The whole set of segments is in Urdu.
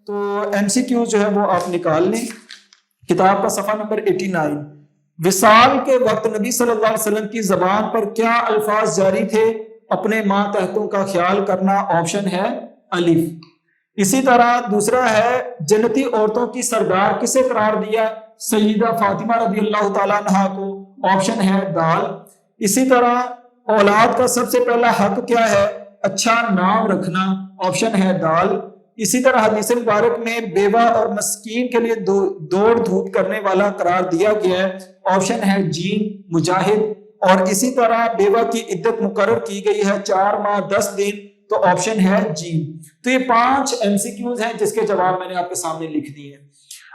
تو MCQ جو ہے وہ آپ نکال لیں، کتاب کا صفحہ نمبر 89۔ وصال کے وقت نبی صلی اللہ علیہ وسلم کی زبان پر کیا الفاظ جاری تھے؟ اپنے ماتحتوں کا خیال کرنا، آپشن ہے الف۔ اسی طرح دوسرا ہے جنتی عورتوں کی سردار کسے قرار دیا؟ سیدہ فاطمہ رضی اللہ تعالیٰ عنہا کو، آپشن ہے دال۔ اسی طرح اولاد کا سب سے پہلا حق کیا ہے؟ اچھا نام رکھنا، آپشن ہے دال۔ اسی طرح حدیث مبارک میں بیوہ اور مسکین کے لیے دوڑ دھوپ کرنے والا قرار دیا گیا ہے، آپشن ہے جیم مجاہد۔ اور اسی طرح بیوہ کی عدت مقرر کی گئی ہے 4 ماہ 10 دن، تو آپشن ہے جیم۔ تو یہ 5 MCQs ہیں جس کے جواب میں نے آپ کے سامنے لکھ دیے ہیں۔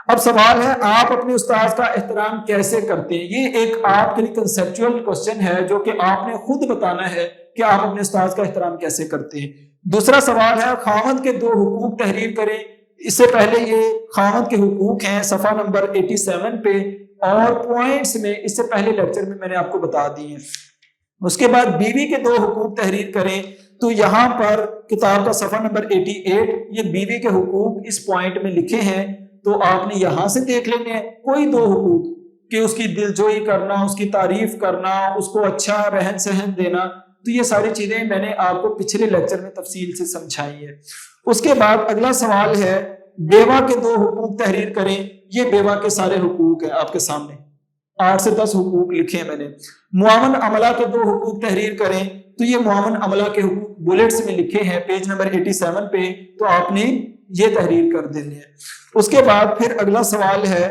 اب سوال ہے آپ اپنے استاد کا احترام کیسے کرتے ہیں؟ یہ ایک آپ کے لیے کنسیپچول کوسچن ہے جو کہ آپ نے خود بتانا ہے کہ آپ اپنے استاد کا احترام کیسے کرتے ہیں۔ دوسرا سوال ہے خاوند کے 2 حقوق تحریر کریں۔ اس سے پہلے یہ خاوند کے حقوق ہیں صفحہ نمبر 87 پہ، اور پوائنٹس میں اس سے پہلے لیکچر میں نے آپ کو بتا دی ہیں۔ اس کے بعد بیوی کے 2 حقوق تحریر کریں، تو یہاں پر کتاب کا صفحہ نمبر 88 یہ بیوی کے حقوق اس پوائنٹ میں لکھے ہیں، تو آپ نے یہاں سے دیکھ لینے ہیں۔ کوئی 2 حقوق کہ اس کی دلجوئی کرنا، اس کی تعریف کرنا، اس کو اچھا رہن سہن دینا، تو یہ ساری چیزیں میں نے آپ کو پچھلے لیکچر میں تفصیل سے سمجھائی ہے۔ اس کے بعد اگلا سوال ہے بیوہ کے 2 حقوق تحریر کریں۔ یہ بیوہ کے سارے حقوق ہیں آپ کے سامنے، 8 سے 10 حقوق لکھے ہیں میں نے۔ معاون عملہ کے 2 حقوق تحریر کریں، تو یہ معاون عملہ کے حقوق بلیٹس میں لکھے ہیں پیج نمبر 87 پہ، تو آپ نے یہ تحریر کر دینے ہیں۔ اس کے بعد پھر اگلا سوال ہے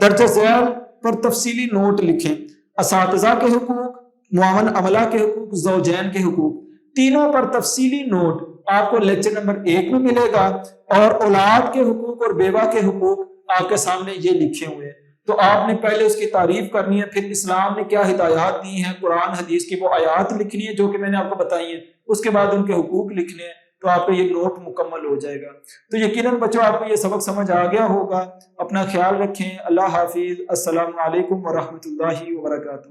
درجہ ذیل پر تفصیلی نوٹ لکھیں۔ اساتذہ کے حقوق، معاون عملہ کے حقوق، زوجین کے حقوق، تینوں پر تفصیلی نوٹ آپ کو لیکچر نمبر 1 میں ملے گا، اور اولاد کے حقوق اور بیوہ کے حقوق آپ کے سامنے یہ لکھے ہوئے ہیں۔ تو آپ نے پہلے اس کی تعریف کرنی ہے، پھر اسلام نے کیا ہدایات دی ہیں، قرآن حدیث کی وہ آیات لکھنی ہے جو کہ میں نے آپ کو بتائی ہیں، اس کے بعد ان کے حقوق لکھنے ہیں، تو آپ کا یہ نوٹ مکمل ہو جائے گا۔ تو یقیناً بچوں آپ کو یہ سبق سمجھ آ گیا ہوگا۔ اپنا خیال رکھیں۔ اللہ حافظ۔ السلام علیکم ورحمۃ اللہ وبرکاتہ۔